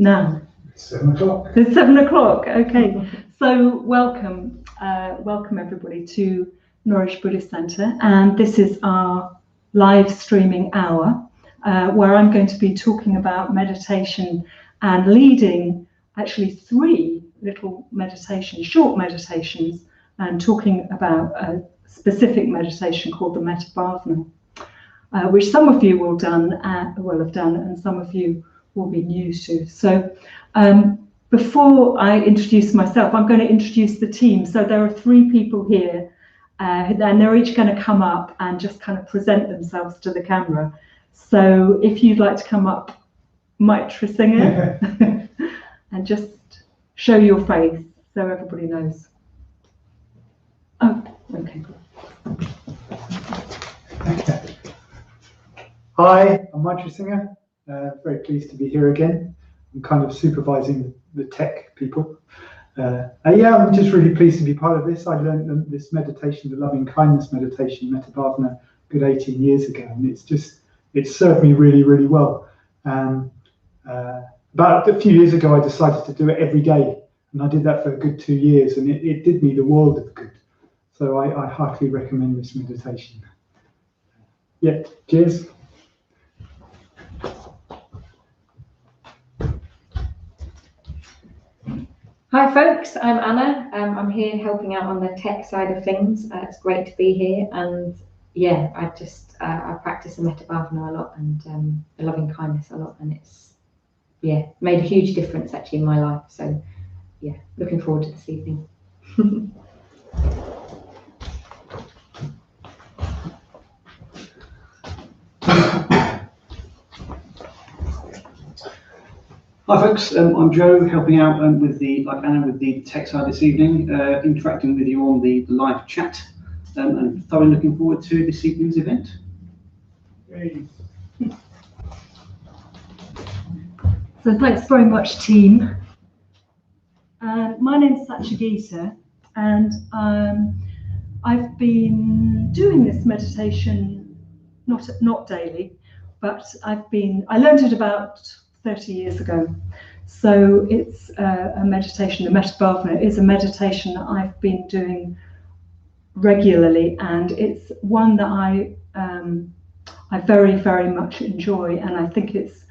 now? 7 o'clock. It's 7 o'clock. Okay. So welcome everybody to Norwich Buddhist Centre, and this is our live streaming hour where I'm going to be talking about meditation and leading actually 3 little meditations, short meditations, and talking about a specific meditation called the metta bhavana, which some of you will have done, and some of you will be new to. So before I introduce myself, I'm going to introduce the team. So there are 3 people here, and they're each going to come up and just kind of present themselves to the camera. So if you'd like to come up, Mitra Singer, and just show your face so everybody knows. Oh, okay. Hi, I'm Mitra Singer. Very pleased to be here again. I'm kind of supervising the tech people. I'm just really pleased to be part of this. I learned this meditation, the loving kindness meditation, metta bhavana, a good 18 years ago, and it's served me really, really well. About a few years ago, I decided to do it every day, and I did that for a good 2 years, and it did me the world of good. So I heartily recommend this meditation. Yeah, cheers. Hi folks, I'm Anna. I'm here helping out on the tech side of things. It's great to be here, and yeah, I practice the metta bhavana a lot and the loving kindness a lot, and it's made a huge difference actually in my life. So yeah, looking forward to this evening. Hi folks, I'm Joe, helping out like Anna, with the tech side this evening, interacting with you on the live chat, and thoroughly looking forward to this evening's event. Hey. So thanks very much, team. My name's Satyagita, and I've been doing this meditation not daily, but I learned it about 30 years ago. So it's a meditation. The metta bhavana is a meditation that I've been doing regularly, and it's one that I very, very much enjoy, and I think it's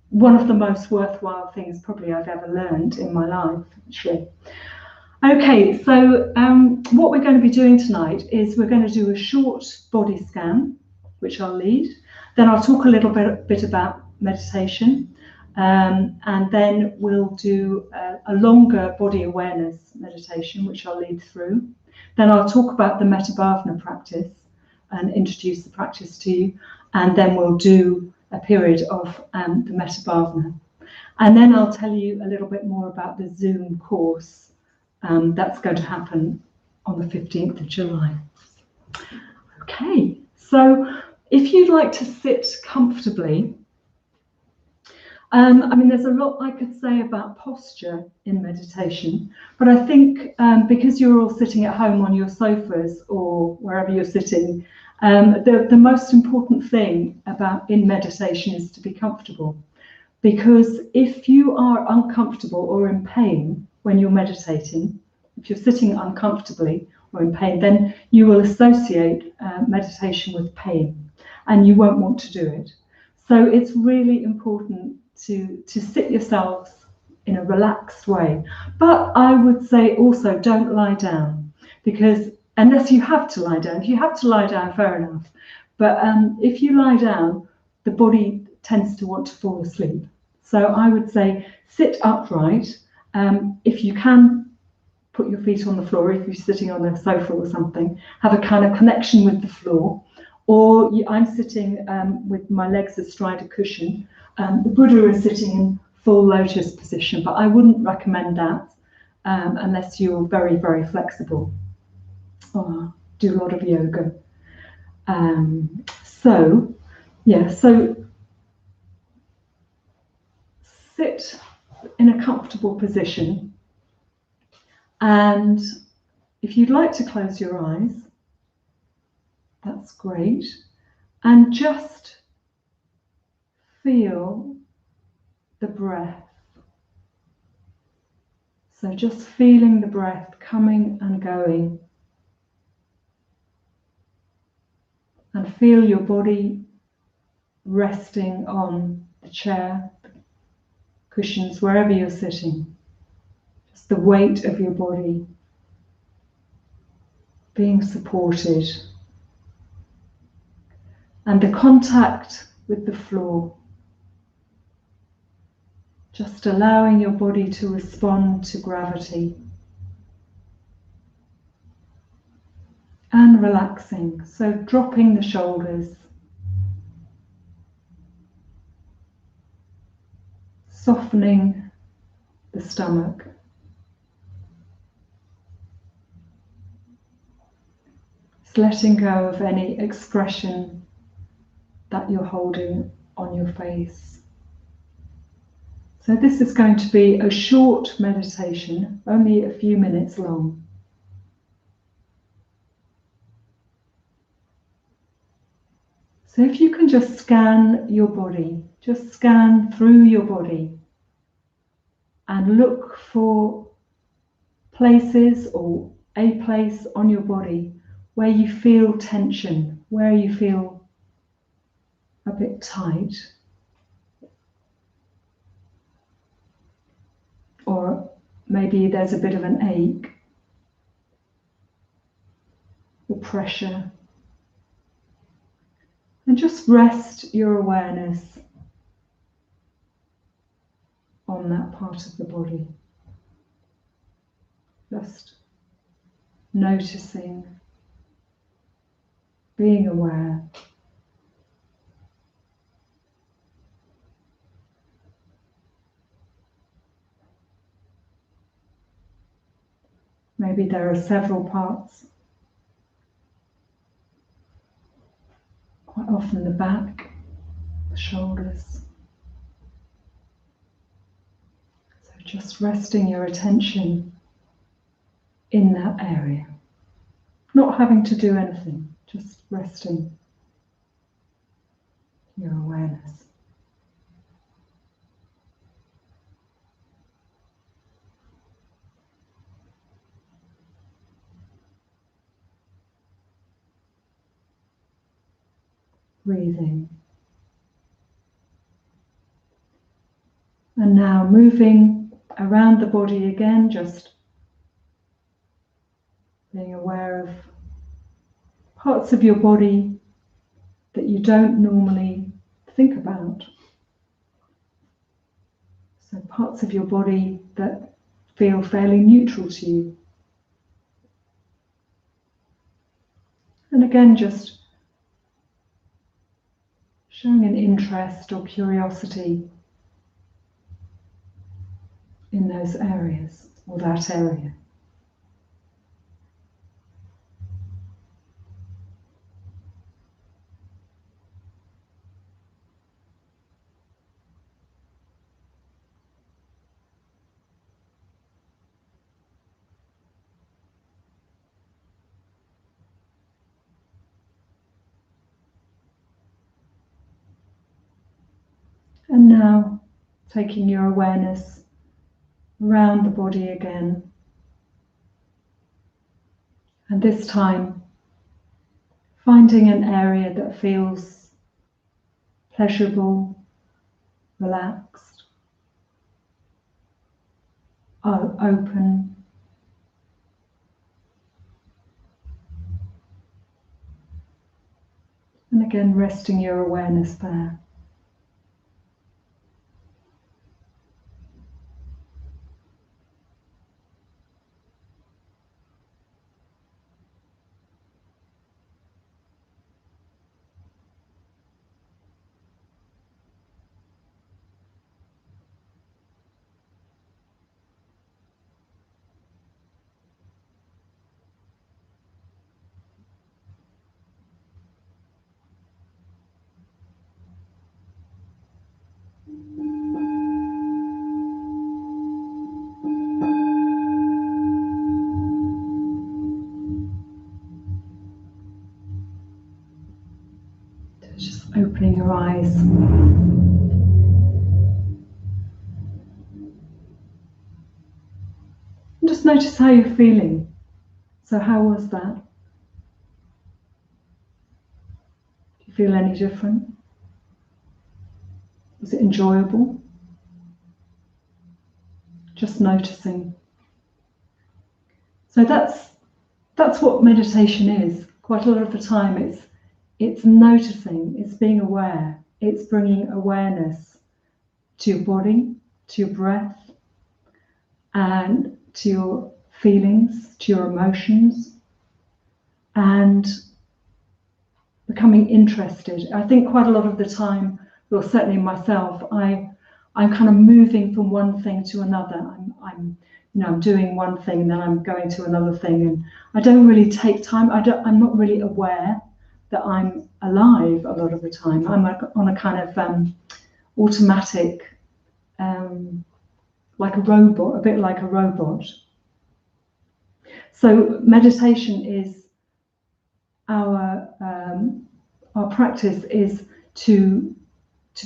one of the most worthwhile things probably I've ever learned in my life, actually. Okay, so what we're going to be doing tonight is we're going to do a short body scan, which I'll lead. Then I'll talk a little bit about meditation, and then we'll do a longer body awareness meditation, which I'll lead through. Then I'll talk about the metta bhavana practice and introduce the practice to you, and then we'll do a period of the metta bhavana. And then I'll tell you a little bit more about the Zoom course that's going to happen on the 15th of July. Okay, so if you'd like to sit comfortably, there's a lot I could say about posture in meditation, but I think because you're all sitting at home on your sofas or wherever you're sitting, the most important thing in meditation is to be comfortable. Because if you are uncomfortable or in pain when you're meditating, if you're sitting uncomfortably or in pain, then you will associate meditation with pain, and you won't want to do it. So it's really important to sit yourselves in a relaxed way. But I would say also don't lie down, because unless you have to lie down. If you have to lie down, fair enough. But if you lie down, the body tends to want to fall asleep. So I would say sit upright. If you can, put your feet on the floor. If you're sitting on a sofa or something, have a kind of connection with the floor. Or I'm sitting with my legs astride a cushion. The Buddha is sitting in full lotus position, but I wouldn't recommend that unless you're very, very flexible. Do a lot of yoga. So sit in a comfortable position, and if you'd like to close your eyes, that's great, and just feel the breath So just feeling the breath coming and going. And feel your body resting on the chair, cushions, wherever you're sitting. Just the weight of your body being supported. And the contact with the floor. Just allowing your body to respond to gravity. And relaxing, so dropping the shoulders. Softening the stomach. Just letting go of any expression that you're holding on your face. So this is going to be a short meditation, only a few minutes long. So if you can just scan your body, just scan through your body and look for places or a place on your body where you feel tension, where you feel a bit tight, or maybe there's a bit of an ache or pressure. And just rest your awareness on that part of the body. Just noticing, being aware. Maybe there are several parts. Quite often the back, the shoulders. So just resting your attention in that area. Not having to do anything, just resting your awareness. Breathing. And now moving around the body again, just being aware of parts of your body that you don't normally think about. So parts of your body that feel fairly neutral to you. And again, just showing an interest or curiosity in those areas or that area. And now taking your awareness around the body again. And this time finding an area that feels pleasurable, relaxed, open. And again, resting your awareness there. Just opening your eyes. just notice how you're feeling. So how was that? Do you feel any different? Was it enjoyable? Just noticing. So that's what meditation is. Quite a lot of the time it's noticing, it's being aware, it's bringing awareness to your body, to your breath, and to your feelings, to your emotions, and becoming interested. I think quite a lot of the time, well, certainly myself, I'm kind of moving from one thing to another. I'm doing one thing, then I'm going to another thing, and I don't really take time. I'm not really aware that I'm alive a lot of the time. I'm on a kind of automatic, like a robot, a bit like a robot. So meditation is our practice is to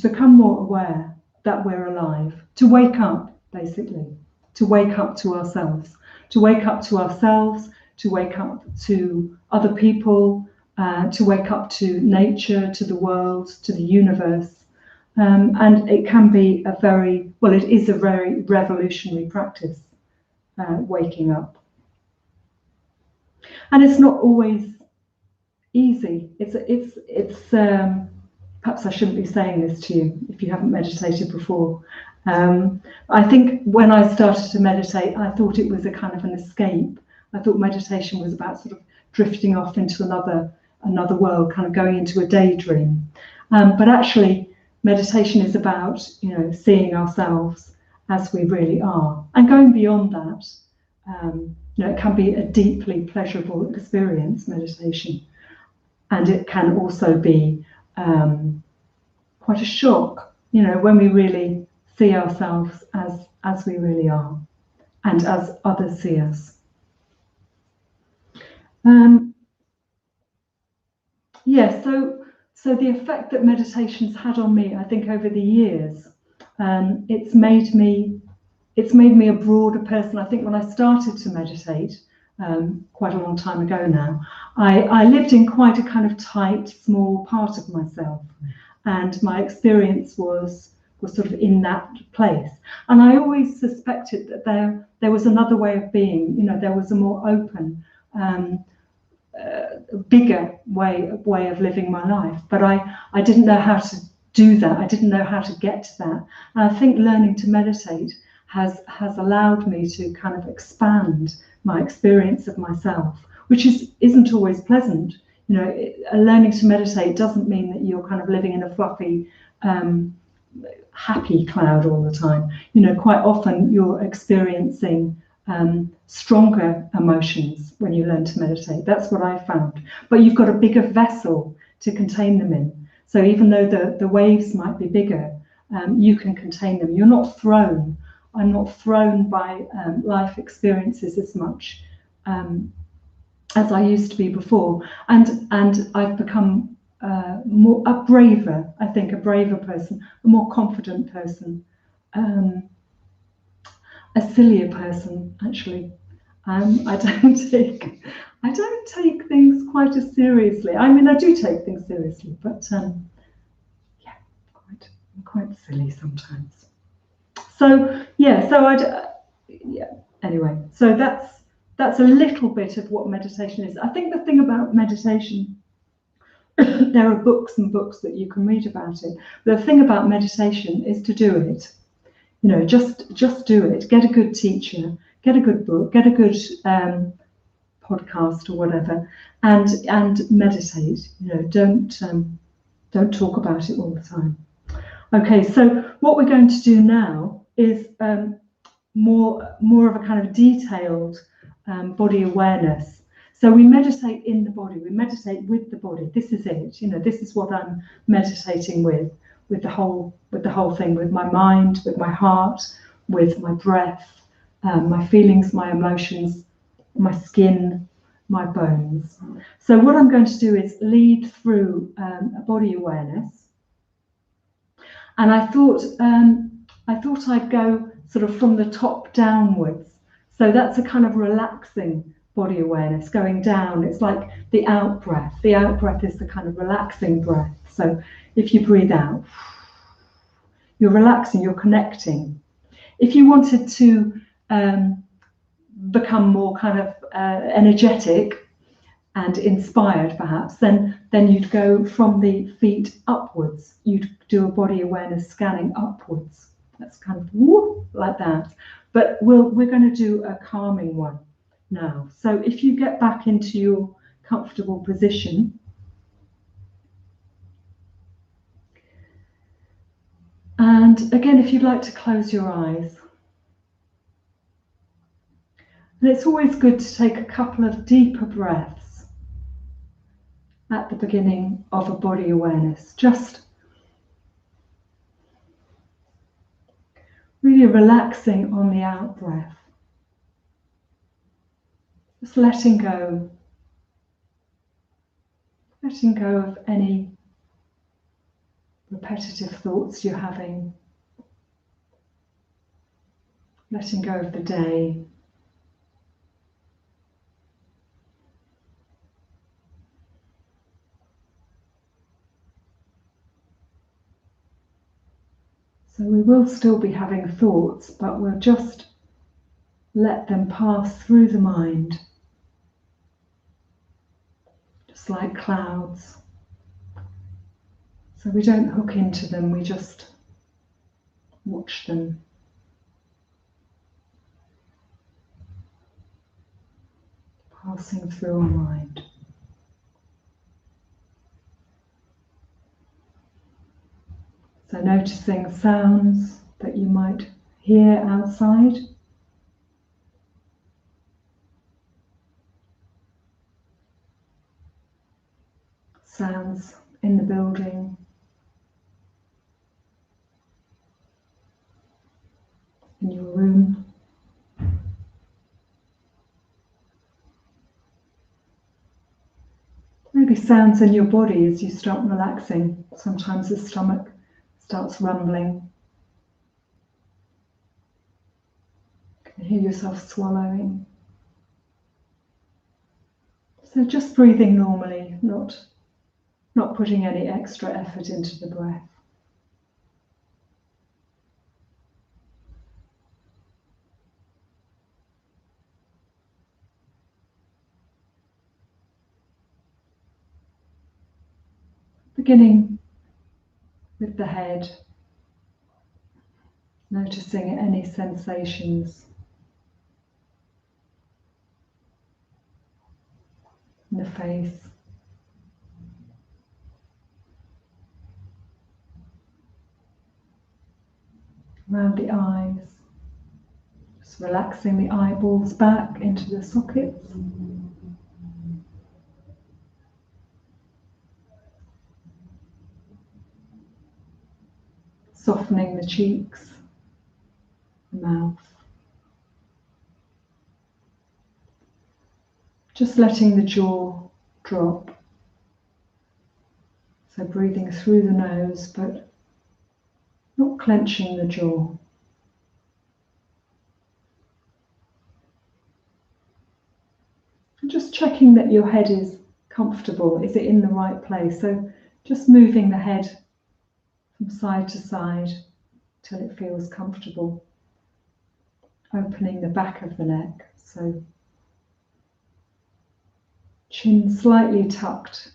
become more aware that we're alive, to wake up, basically, to wake up to ourselves, to wake up to ourselves, to wake up to other people, to wake up to nature, to the world, to the universe. And it can be it is a very revolutionary practice, waking up. And it's not always easy. It's perhaps I shouldn't be saying this to you if you haven't meditated before. I think when I started to meditate, I thought it was a kind of an escape. I thought meditation was about sort of drifting off into another world, kind of going into a daydream. But actually, meditation is about seeing ourselves as we really are, and going beyond that. It can be a deeply pleasurable experience, meditation, and it can also be quite a shock, when we really see ourselves as we really are, and as others see us. So the effect that meditation's had on me, I think over the years, it's made me a broader person. I think when I started to meditate, quite a long time ago now, I lived in quite a kind of tight, small part of myself, and my experience was sort of in that place. And I always suspected that there was another way of being. There was a more open, bigger way of living my life. But I didn't know how to do that. I didn't know how to get to that. And I think learning to meditate has allowed me to kind of expand my experience of myself, which isn't always pleasant. Learning to meditate doesn't mean that you're kind of living in a fluffy, happy cloud all the time. Quite often you're experiencing stronger emotions when you learn to meditate. That's what I found. But you've got a bigger vessel to contain them in. So even though the waves might be bigger, you can contain them. You're not thrown. I'm not thrown by life experiences as much as I used to be before, and I've become a braver person, a more confident person, a sillier person, actually. I don't take things quite as seriously. I mean, I do take things seriously, but I'm quite silly sometimes. Anyway, so that's a little bit of what meditation is. I think the thing about meditation, there are books and books that you can read about it. The thing about meditation is to do it. Just do it. Get a good teacher, get a good book, get a good podcast or whatever, and meditate. Don't talk about it all the time. Okay, so what we're going to do now is more of a kind of detailed body awareness. So we meditate in the body, we meditate with the body. This is it. This is what I'm meditating with the whole thing, with my mind, with my heart, with my breath, my feelings, my emotions, my skin, my bones. So what I'm going to do is lead through a body awareness. And I thought I'd go sort of from the top downwards. So that's a kind of relaxing body awareness going down. It's like the out breath. The out breath is the kind of relaxing breath. So if you breathe out, you're relaxing, you're connecting. If you wanted to become more kind of energetic and inspired, perhaps, then you'd go from the feet upwards. You'd do a body awareness scanning upwards. That's kind of whoop, like that. But we're going to do a calming one now. So if you get back into your comfortable position, and again, if you'd like to close your eyes. And it's always good to take a couple of deeper breaths at the beginning of a body awareness. Just really relaxing on the out breath. Just letting go of any repetitive thoughts you're having, letting go of the day. So we will still be having thoughts, but we'll just let them pass through the mind, just like clouds. So we don't hook into them, we just watch them. Passing through our mind. So noticing sounds that you might hear outside. Sounds in the building. In your room. Maybe sounds in your body as you start relaxing. Sometimes the stomach starts rumbling. You can hear yourself swallowing. So just breathing normally, not putting any extra effort into the breath. Beginning with the head, noticing any sensations in the face, around the eyes, just relaxing the eyeballs back into the sockets. Softening the cheeks, the mouth. Just letting the jaw drop. So breathing through the nose, but not clenching the jaw. And just checking that your head is comfortable. Is it in the right place? So just moving the head from side to side till it feels comfortable. Opening the back of the neck. So chin slightly tucked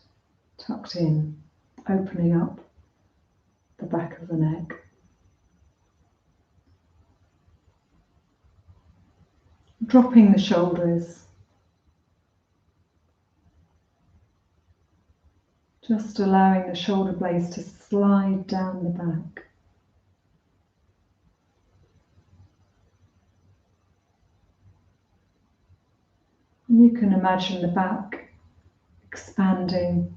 in, opening up the back of the neck. Dropping the shoulders. Just allowing the shoulder blades to slide down the back. And you can imagine the back expanding,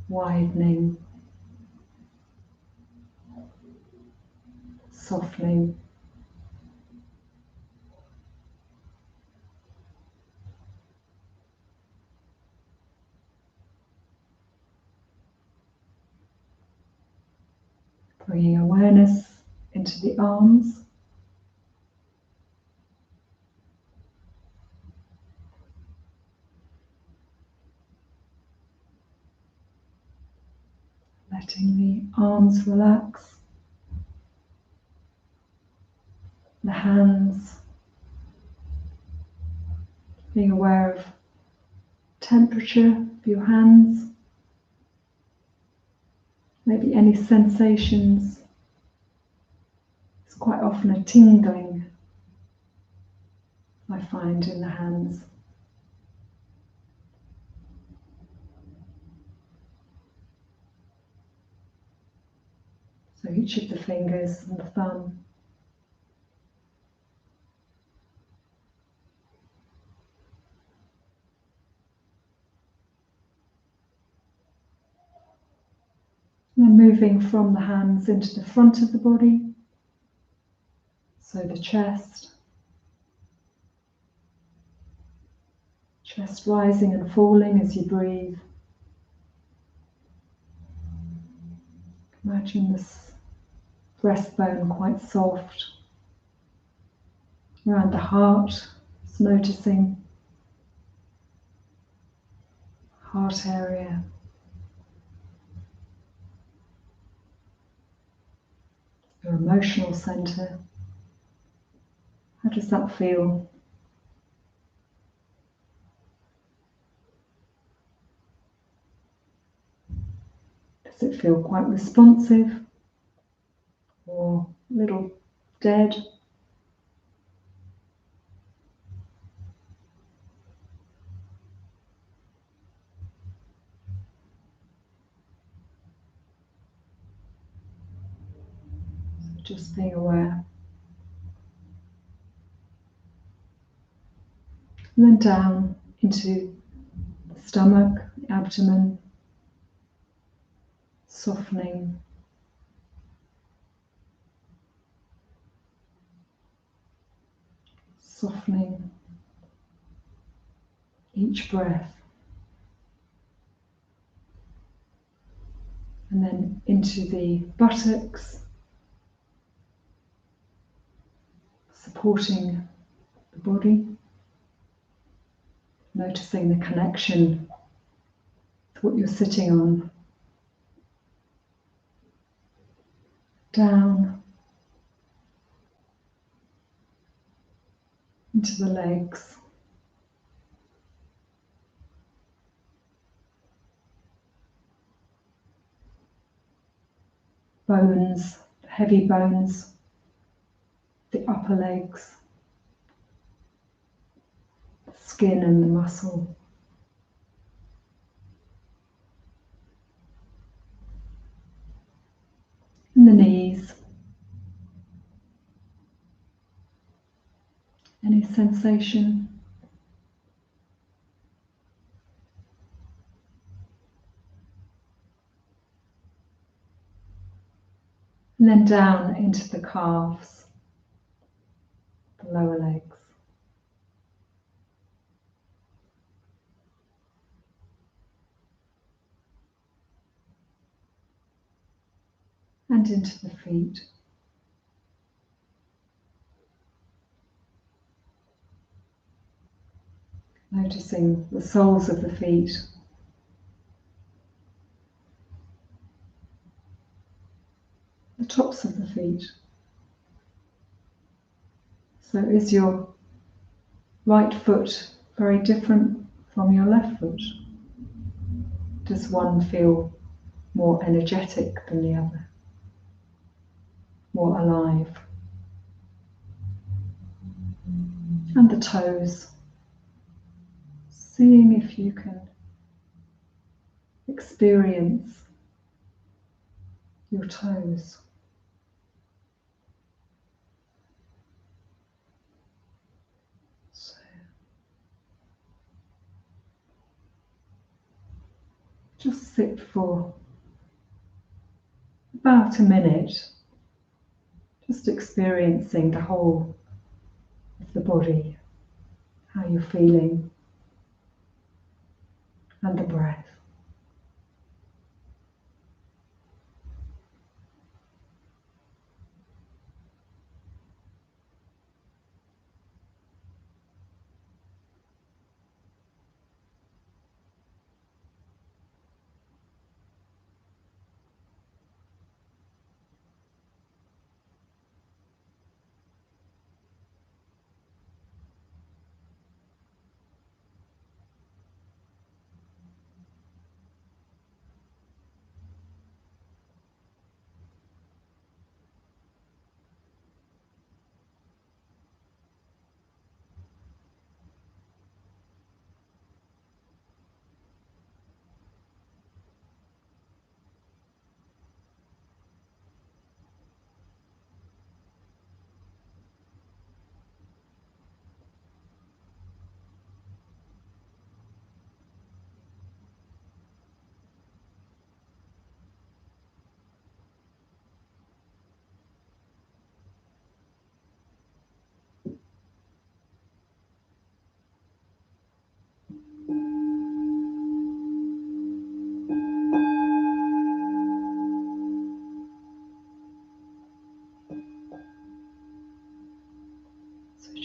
widening, softening. Bringing awareness into the arms. Letting the arms relax, the hands, being aware of temperature of your hands, maybe any sensations. It's quite often a tingling I find in the hands. So each of the fingers and the thumb. And then moving from the hands into the front of the body, so the chest rising and falling as you breathe. Imagine this breastbone quite soft. Around the heart, just noticing heart area. Your emotional center. How does that feel? Does it feel quite responsive or a little dead? So just being aware. And then down into the stomach, the abdomen, softening. Softening each breath. And then into the buttocks, supporting the body, noticing the connection to what you're sitting on. Down into the legs. Bones, heavy bones, the upper legs, the skin and the muscle. And the knees. Any sensation? And then down into the calves, the lower legs. And into the feet. Noticing the soles of the feet. The tops of the feet. So is your right foot very different from your left foot? Does one feel more energetic than the other? More alive? And the toes. Seeing if you can experience your toes. So, just sit for about a minute, just experiencing the whole of the body, how you're feeling, and the breath.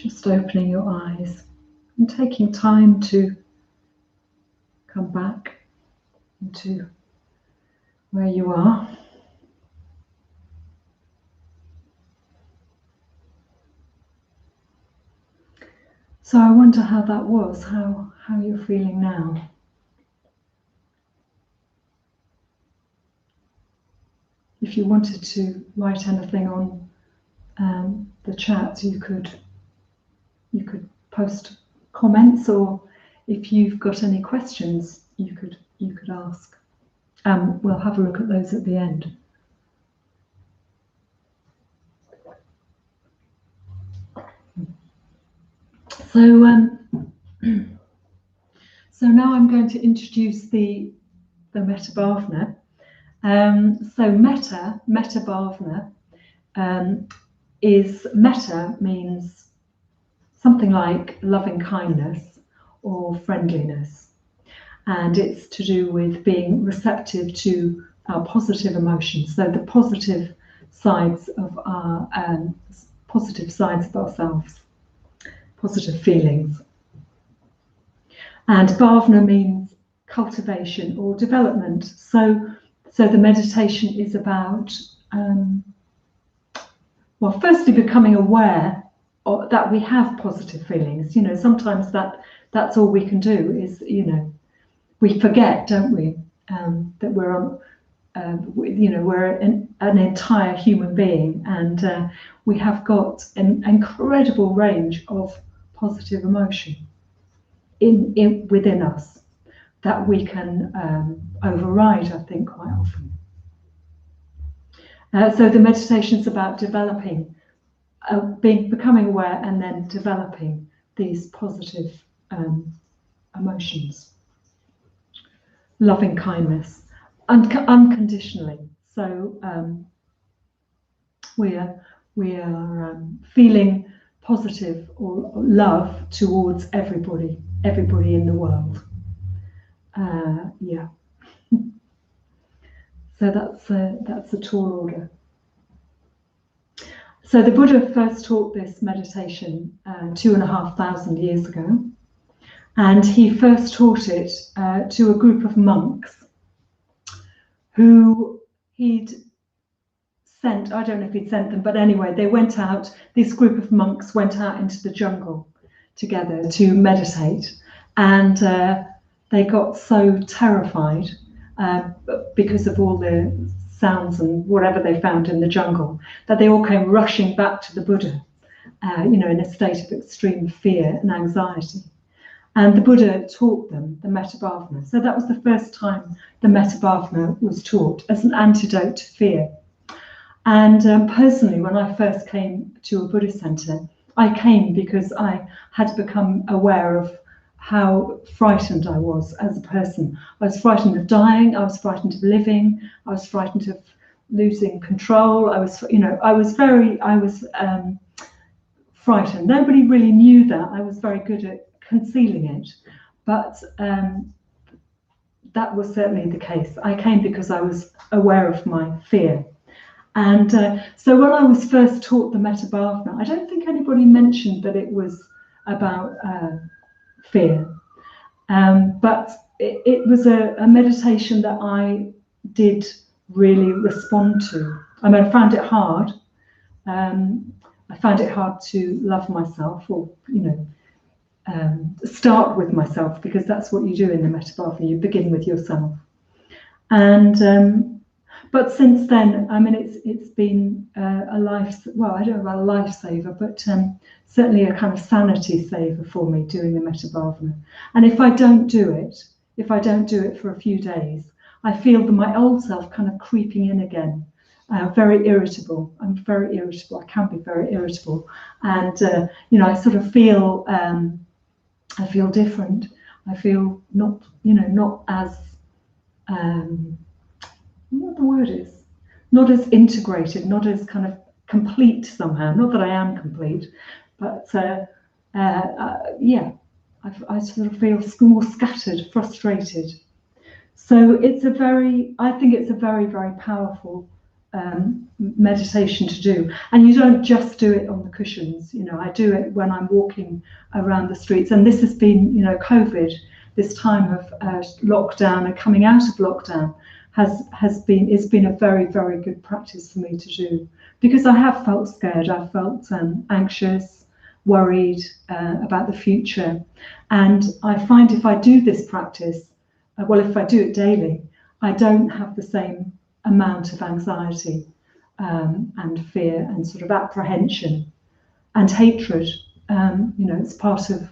Just opening your eyes and taking time to come back into where you are. So I wonder how that was, how you're feeling now. If you wanted to write anything on the chat, you could post comments, or if you've got any questions, you could ask. We'll have a look at those at the end. So so now I'm going to introduce the metta bhavana. So metta bhavana is, metta means something like loving kindness or friendliness, and it's to do with being receptive to our positive emotions. So the positive sides of our ourselves, positive feelings. And bhavana means cultivation or development. So the meditation is about, well, firstly becoming aware that we have positive feelings. You know, sometimes that's all we can do is, you know, we forget, don't we, that we're on, you know, we're an entire human being, and we have got an incredible range of positive emotion within us that we can override, I think, quite often. So the meditation is about developing, becoming aware, and then developing these positive emotions. Loving kindness, unconditionally. So we are feeling positive or love towards everybody in the world. Yeah. So that's a tall order. So the Buddha first taught this meditation 2,500 years ago, and he first taught it to a group of monks who he'd sent. I don't know if he'd sent them, but anyway, they went out. This group of monks went out into the jungle together to meditate, and they got so terrified because of all the sounds and whatever they found in the jungle, that they all came rushing back to the Buddha, you know, in a state of extreme fear and anxiety. And the Buddha taught them the metta bhavana. So that was the first time the metta bhavana was taught as an antidote to fear. And personally, when I first came to a Buddhist center, I came because I had become aware of how frightened I was as a person. I was frightened of dying. I was frightened of living. I was frightened of losing control. I was frightened. Nobody really knew that. I was very good at concealing it, but that was certainly the case. I came because I was aware of my fear. And so when I was first taught the metta bhavana, I don't think anybody mentioned that it was about fear, but it was a meditation that I did really respond to. I mean, I found it hard. I found it hard to love myself, or, you know, start with myself, because that's what you do in the metta bhavana. You begin with yourself. And but since then, I mean, it's been a life, well, I don't know about a lifesaver, but certainly a kind of sanity saver for me, doing the metta bhavana. And if I don't do it for a few days, I feel that my old self kind of creeping in again. Very irritable. I'm very irritable. I can be very irritable, and you know, I sort of feel I feel different. I feel not, you know, not as what the word is, not as integrated, not as kind of complete somehow. Not that I am complete, but yeah, I sort of feel more scattered, frustrated. So it's I think it's a very, very powerful meditation to do. And you don't just do it on the cushions. You know, I do it when I'm walking around the streets. And this has been, you know, COVID, this time of lockdown and coming out of lockdown it's been a very, very good practice for me to do, because I have felt scared. I felt anxious, worried about the future. And I find if I do this practice, if I do it daily, I don't have the same amount of anxiety and fear and sort of apprehension and hatred. You know, it's part of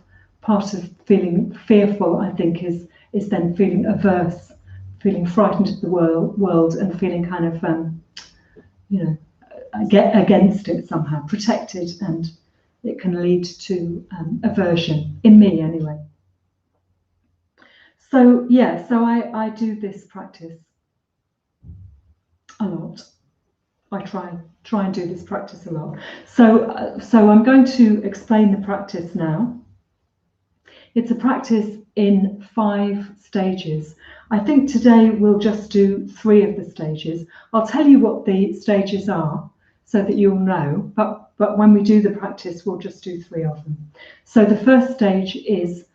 feeling fearful, I think, is then feeling averse, feeling frightened of the world and feeling kind of, you know, against it somehow, protected, and it can lead to aversion, in me anyway. So yeah, so I do this practice a lot. I try and do this practice a lot. So I'm going to explain the practice now. It's a practice in 5 stages. I think today we'll just do 3 of the stages. I'll tell you what the stages are so that you'll know, but when we do the practice, we'll just do 3 of them. So the first stage is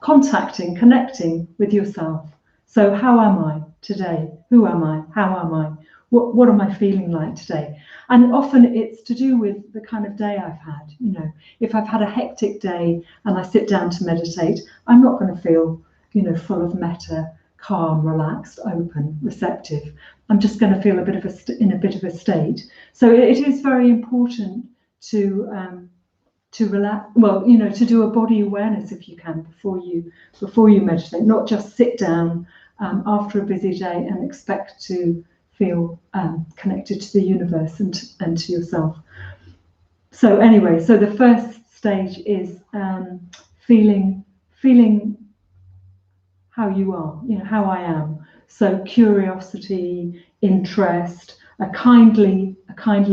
connecting with yourself. So how am I today? Who am I? How am I? What am I feeling like today? And often it's to do with the kind of day I've had. You know, if I've had a hectic day and I sit down to meditate, I'm not going to feel, you know, full of metta, calm, relaxed, open, receptive. I'm just going to feel in a bit of a state. So it is very important to relax. Well, you know, to do a body awareness if you can before you meditate. Not just sit down after a busy day and expect to feel connected to the universe and to yourself. So anyway, so the first stage is feeling how you are, you know, how I am. So curiosity, interest, a kindly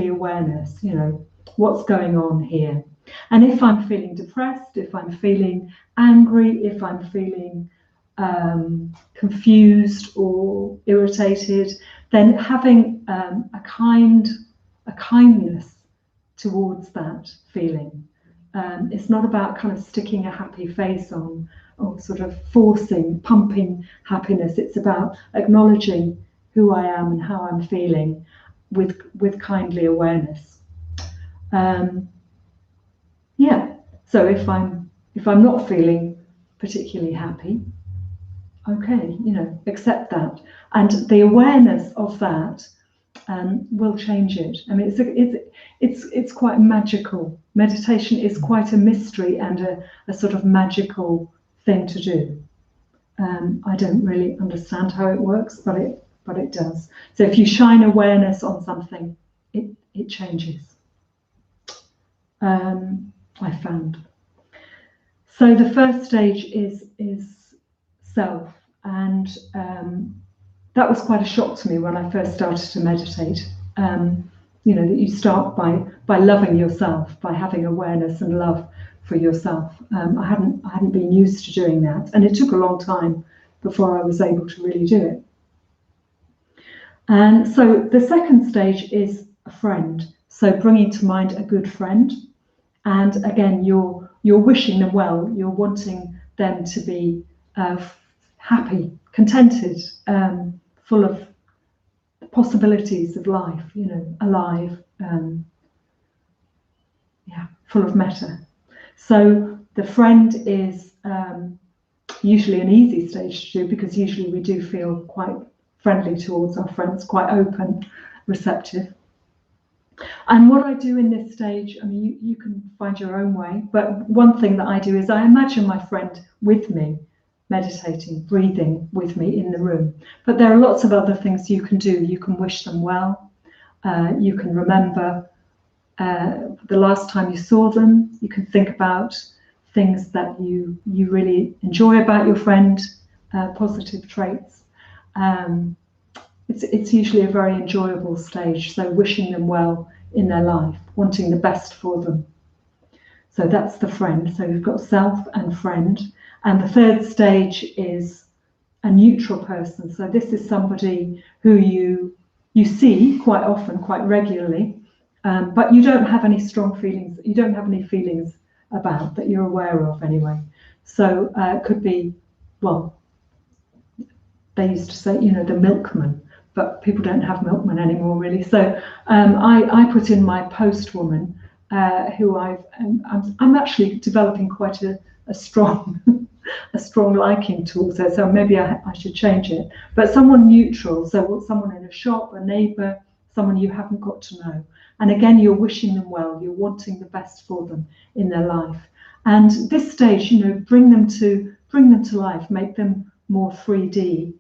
awareness, you know, what's going on here. And if I'm feeling depressed, if I'm feeling angry, if I'm feeling confused or irritated, then having a kindness towards that feeling. It's not about kind of sticking a happy face on or sort of pumping happiness. It's about acknowledging who I am and how I'm feeling with kindly awareness. Yeah. So if I'm not feeling particularly happy, okay, you know, accept that, and the awareness of that will change it. I mean, it's quite magical. Meditation is quite a mystery and a sort of magical thing to do. I don't really understand how it works, but it does. So if you shine awareness on something, it changes. I found. So the first stage is self, and that was quite a shock to me when I first started to meditate. You know, that you start by loving yourself, by having awareness and love for yourself. I hadn't been used to doing that, and it took a long time before I was able to really do it. And so the second stage is a friend. So bringing to mind a good friend, and again, you're wishing them well. You're wanting them to be happy, contented, full of possibilities of life. You know, alive. Full of metta. So the friend is usually an easy stage to do, because usually we do feel quite friendly towards our friends, quite open, receptive. And what I do in this stage, I mean, you can find your own way, but one thing that I do is I imagine my friend with me, meditating, breathing with me in the room. But there are lots of other things you can do. You can wish them well. You can remember the last time you saw them. You can think about things that you really enjoy about your friend, positive traits. It's usually a very enjoyable stage, so wishing them well in their life, wanting the best for them. So that's the friend. So you've got self and friend. And the third stage is a neutral person. So this is somebody who you you see quite often, quite regularly, but you don't have any strong feelings. You don't have any feelings about that you're aware of anyway. So it could be, well, they used to say, you know, the milkman, but people don't have milkmen anymore, really. So I put in my postwoman, who I'm actually developing quite a strong a strong liking towards her. So maybe I should change it. But someone neutral, so someone in a shop, a neighbour, someone you haven't got to know. And again, you're wishing them well. You're wanting the best for them in their life. And this stage, you know, bring them to life, make them more 3D.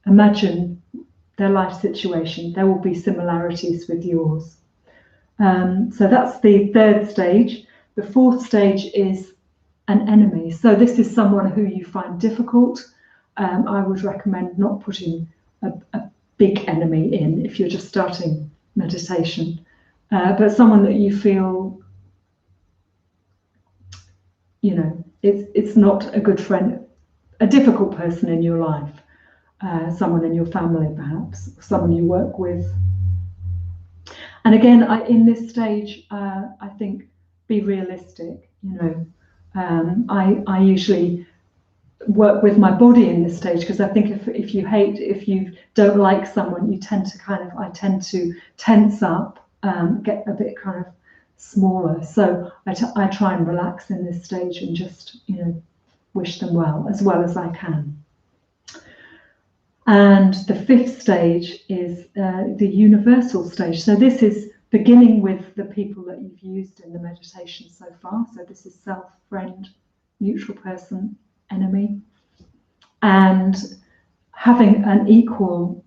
Imagine their life situation. There will be similarities with yours. So that's the third stage. The fourth stage is an enemy. So this is someone who you find difficult. I would recommend not putting a big enemy in if you're just starting meditation, but someone that you feel, you know, it's not a good friend, a difficult person in your life, someone in your family perhaps, someone you work with. And again, in this stage, I think be realistic. You know, I usually work with my body in this stage, because I think if you don't like someone, you tend to I tend to tense up, get a bit kind of smaller. So I try and relax in this stage and just, you know, wish them well as I can. And the fifth stage is the universal stage. So this is beginning with the people that you've used in the meditation so far. So this is self, friend, neutral person, enemy, and having an equal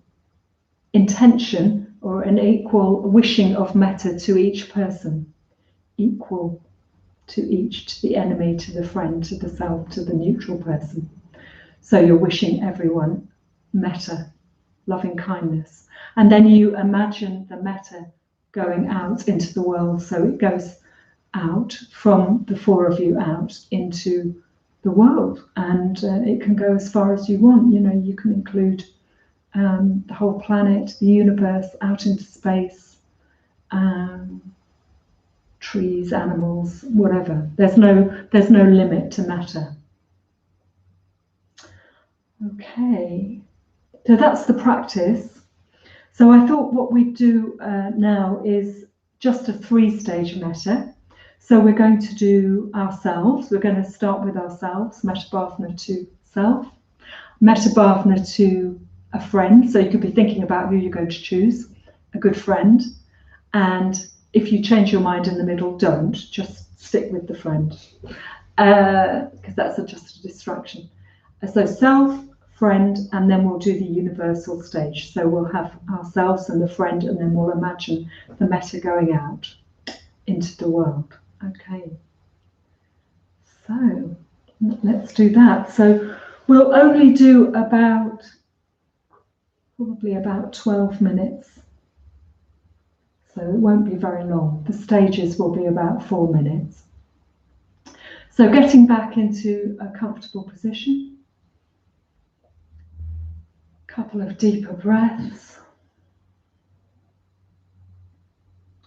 intention or an equal wishing of metta to each person, equal to each, to the enemy, to the friend, to the self, to the neutral person. So you're wishing everyone metta, loving kindness. And then you imagine the metta going out into the world. So it goes out from the four of you out into the world, and it can go as far as you want. You know, you can include the whole planet, the universe, out into space, trees, animals, whatever. There's no limit to metta. Okay, so that's the practice. So I thought what we do now is just a 3-stage metta. So we're going to do ourselves. We're going to start with ourselves, metta bhavana to self, metta bhavana to a friend. So you could be thinking about who you're going to choose, a good friend. And if you change your mind in the middle, don't. Just stick with the friend, because that's just a distraction. So self, friend, and then we'll do the universal stage. So we'll have ourselves and the friend, and then we'll imagine the metta going out into the world. Okay, so let's do that. So we'll only do probably about 12 minutes. So it won't be very long. The stages will be about 4 minutes. So getting back into a comfortable position. Couple of deeper breaths.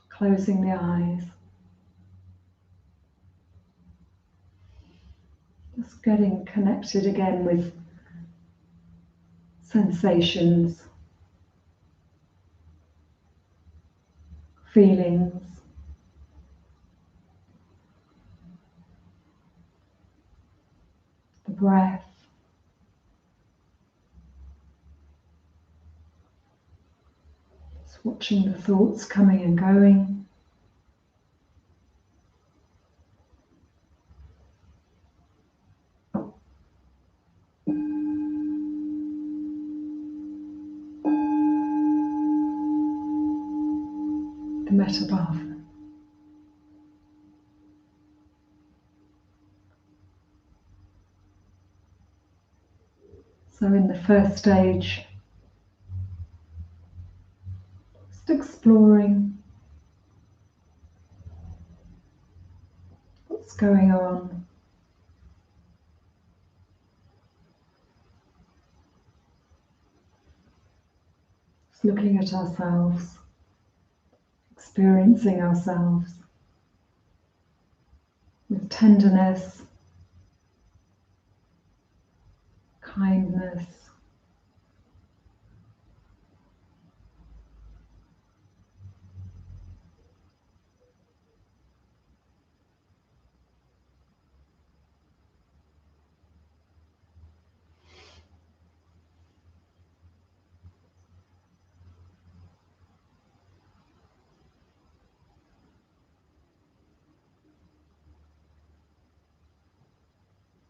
Closing the eyes. Just getting connected again with sensations, feelings, the breath. Just watching the thoughts coming and going. The metta bhavana. So in the first stage, just exploring what's going on. looking at ourselves, experiencing ourselves with tenderness, kindness,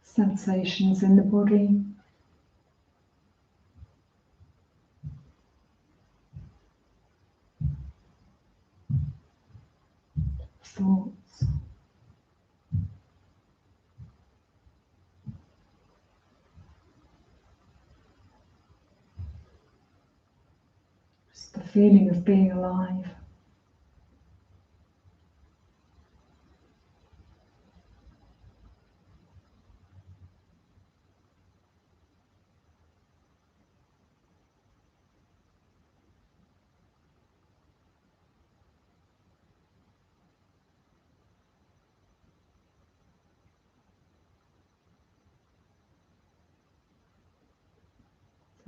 sensations in the body. Thoughts. Just the feeling of being alive.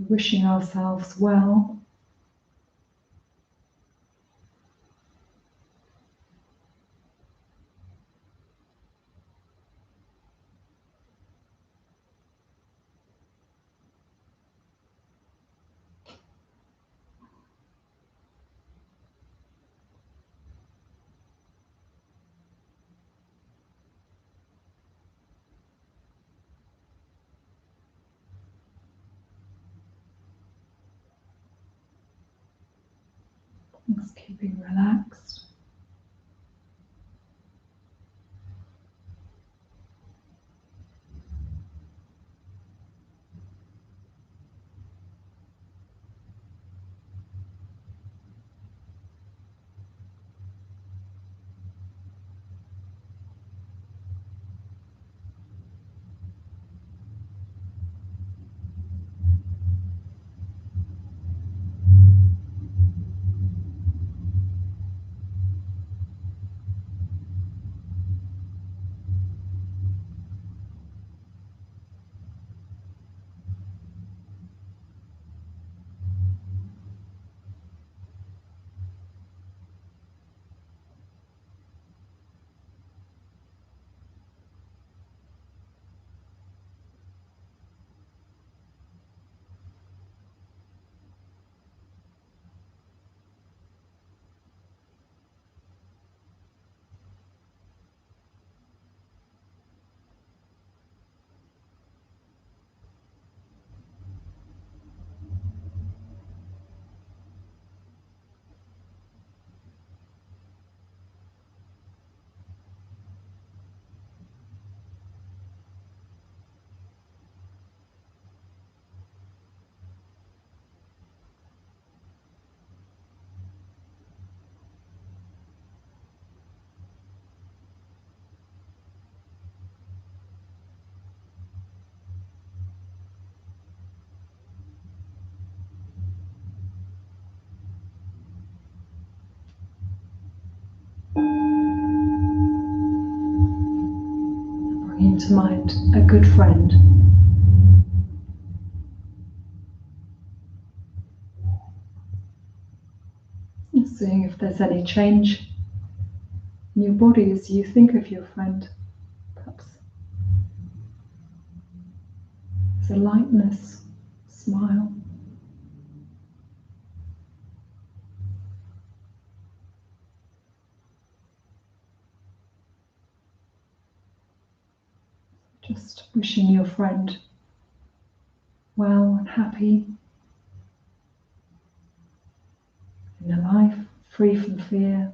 Wishing ourselves well. Just keeping relaxed. Bringing to mind a good friend. And seeing if there's any change in your body as you think of your friend. Perhaps there's a lightness, smile. Just wishing your friend well and happy in a life free from fear.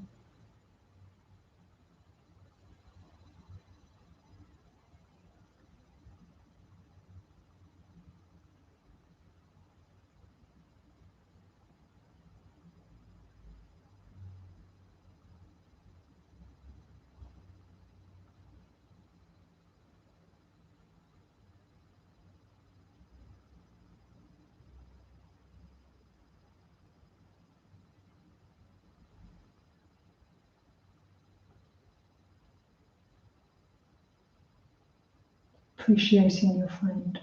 appreciating your friend.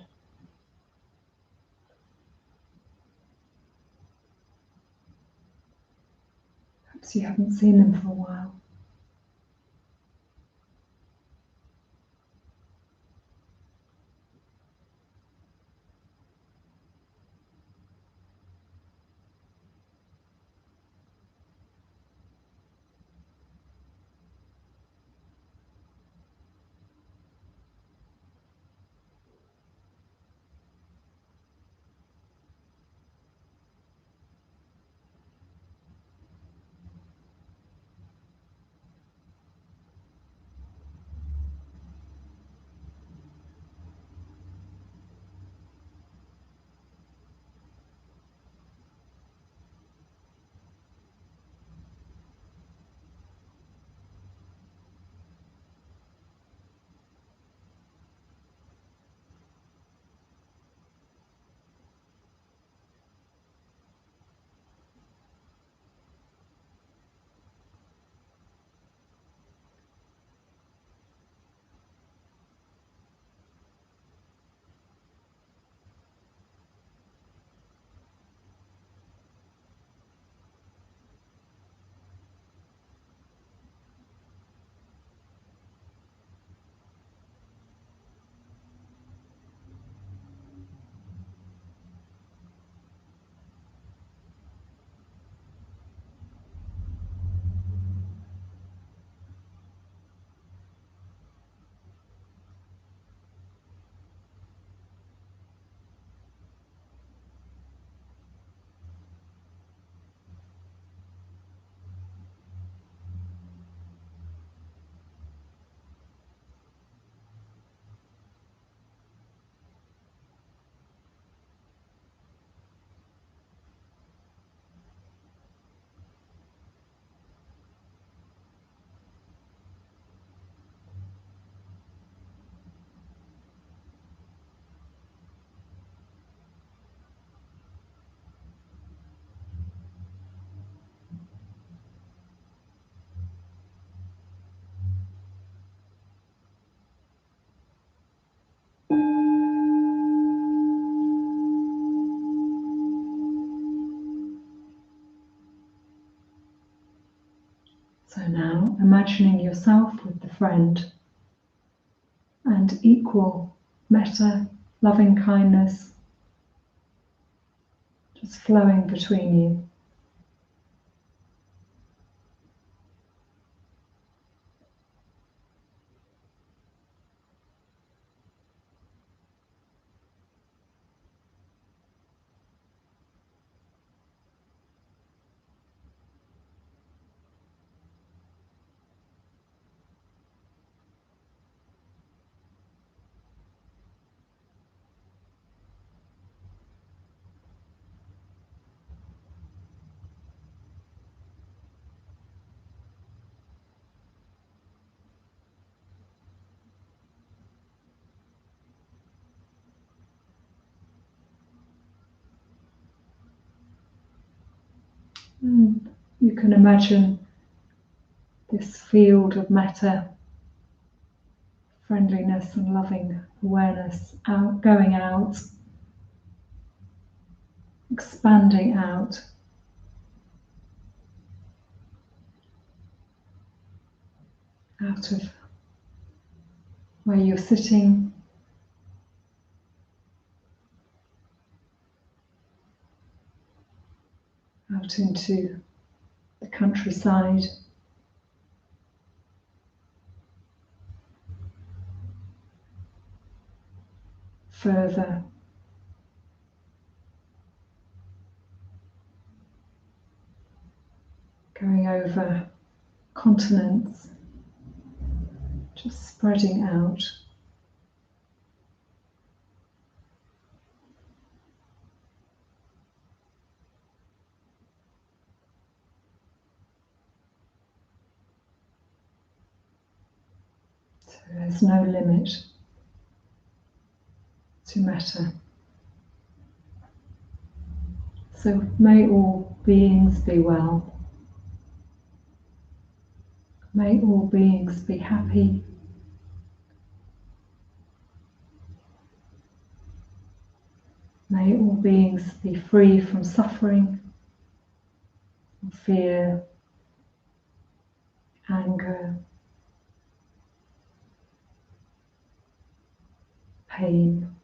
Perhaps you haven't seen them for a while. So now, imagining yourself with the friend and equal metta, loving kindness, just flowing between you. And you can imagine this field of metta, friendliness and loving awareness going out, expanding out, out of where you're sitting, out into the countryside, further, going over continents, just spreading out. So there's no limit to metta. So may all beings be well. May all beings be happy. May all beings be free from suffering, fear, anger, pain.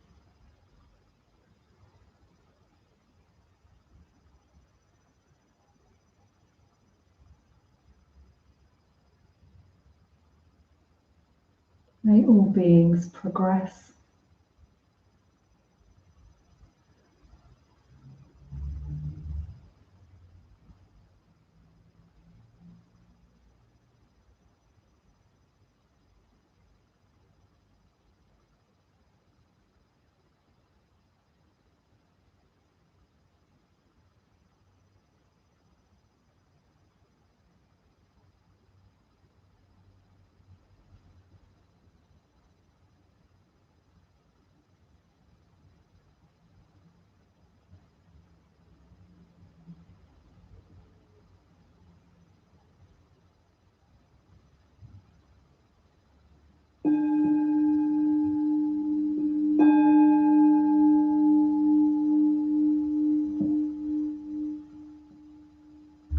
May all beings progress.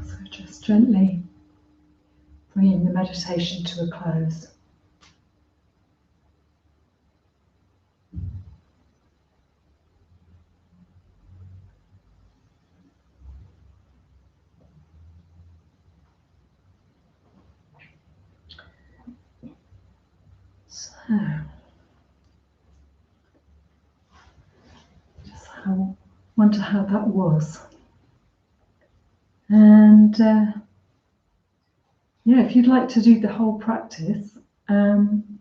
So just gently bringing the meditation to a close. So, just wonder how that was. And yeah, if you'd like to do the whole practice, then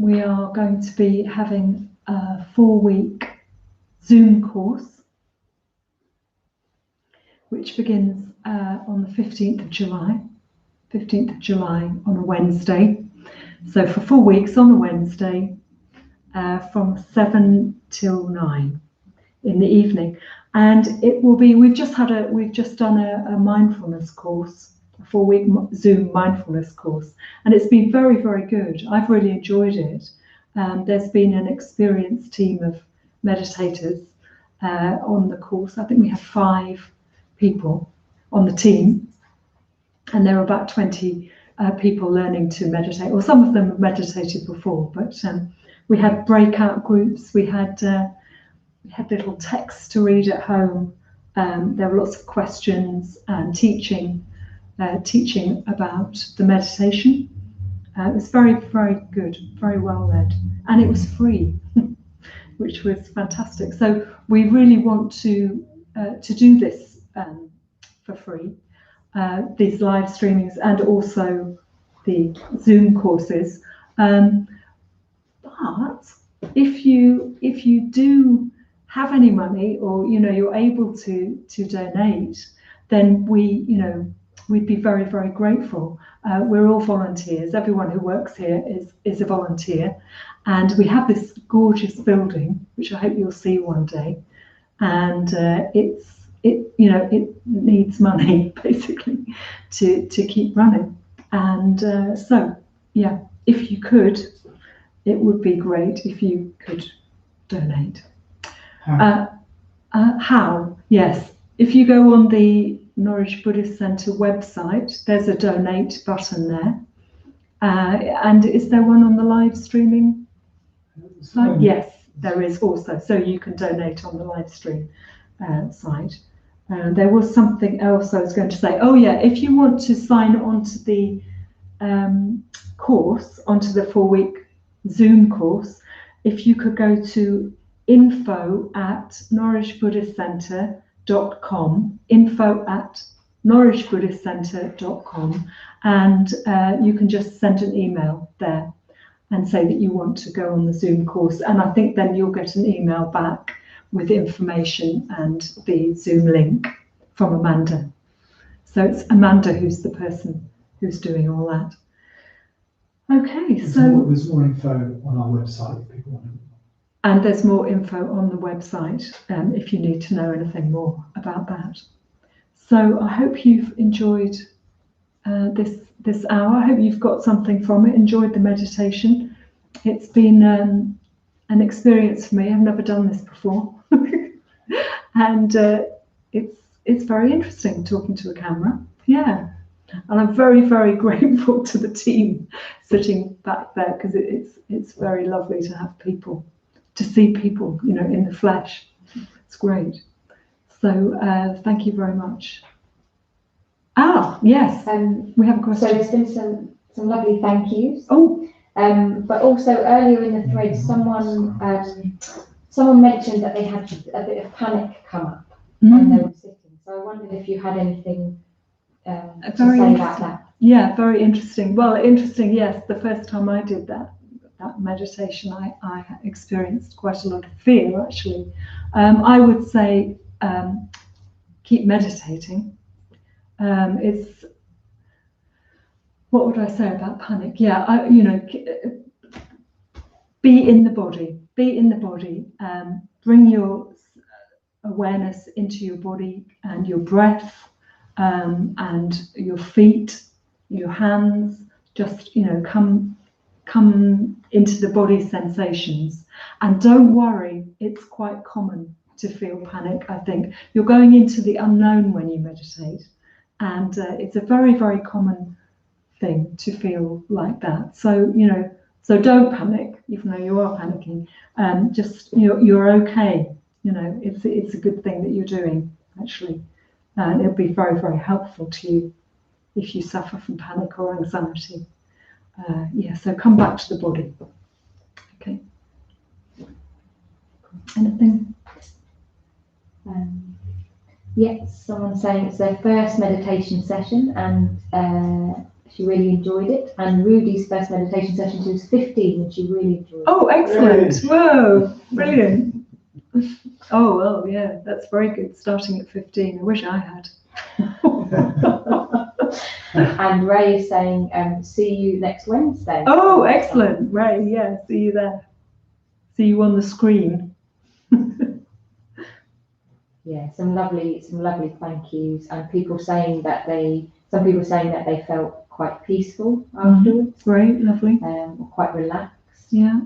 we are going to be having a 4-week Zoom course, which begins on the 15th of July. 15th of July on a Wednesday. So for 4 weeks on a Wednesday, from 7 till 9 in the evening. And it will be, we've just done a mindfulness course, a 4-week Zoom mindfulness course. And it's been very, very good. I've really enjoyed it. There's been an experienced team of meditators on the course. I think we have 5 people on the team. And there are about 20 people learning to meditate, or some of them have meditated before, but we had breakout groups, we had little texts to read at home, there were lots of questions and teaching about the meditation. It was very, very good, very well led, and it was free, which was fantastic. So we really want to do this for free. These live streamings and also the Zoom courses. But if you do have any money, or you're able to donate, then we'd be very, very grateful. We're all volunteers. Everyone who works here is a volunteer, and we have this gorgeous building, which I hope you'll see one day, and it needs money basically to keep running. And so yeah, if you could, it would be great if you could donate. How? Yes, if you go on the Norwich Buddhist Centre website, there's a donate button there. And is there one on the live streaming site? Yes, there is also, so you can donate on the live stream site. There was something else I was going to say. Oh yeah, if you want to sign on to the course, onto the 4-week Zoom course, if you could go to info@norwichbuddhistcentre.com, info@norwichbuddhistcentre.com, and you can just send an email there and say that you want to go on the Zoom course, and I think then you'll get an email back with information and the Zoom link from Amanda. So it's Amanda who's the person who's doing all that. Okay, so there's more info on our website if people want to. And there's more info on the website if you need to know anything more about that. So I hope you've enjoyed this hour. I hope you've got something from it, enjoyed the meditation. It's been an experience for me. I've never done this before. And it's very interesting talking to a camera. Yeah. And I'm very, very grateful to the team sitting back there, because it's very lovely to have people, to see people, you know, in the flesh. It's great. So thank you very much. Ah, yes. We have a question. So there's been some lovely thank yous. Oh. But also earlier in the thread, someone mentioned that they had a bit of panic come up when they were sitting. So I wondered if you had anything to say about that. Yeah, very interesting. Well, interesting, yes. The first time I did that meditation, I experienced quite a lot of fear, actually. I would say keep meditating. What would I say about panic? Yeah, be in the body. Be in the body. Bring your awareness into your body and your breath, and your feet, your hands. Just, you know, come into the body sensations. And don't worry, it's quite common to feel panic, I think. You're going into the unknown when you meditate, and it's a very, very common thing to feel like that. So, you know, so don't panic, even though you are panicking. Just, you're okay. You know, it's a good thing that you're doing, actually. And it'll be very, very helpful to you if you suffer from panic or anxiety. Yeah, so come back to the body. Okay. Anything? Yes, someone saying it's their first meditation session, and she really enjoyed it. And Rudy's first meditation session, she was 15 and she really enjoyed it. Oh, excellent. Whoa, brilliant. Oh, well, yeah, that's very good, starting at 15. I wish I had. And Ray is saying, see you next Wednesday. Oh, excellent, Ray. Yeah, see you there. See you on the screen. Yeah, some lovely thank yous, and people saying that some people saying that they felt quite peaceful afterwards. Great, lovely. Or quite relaxed. Yeah.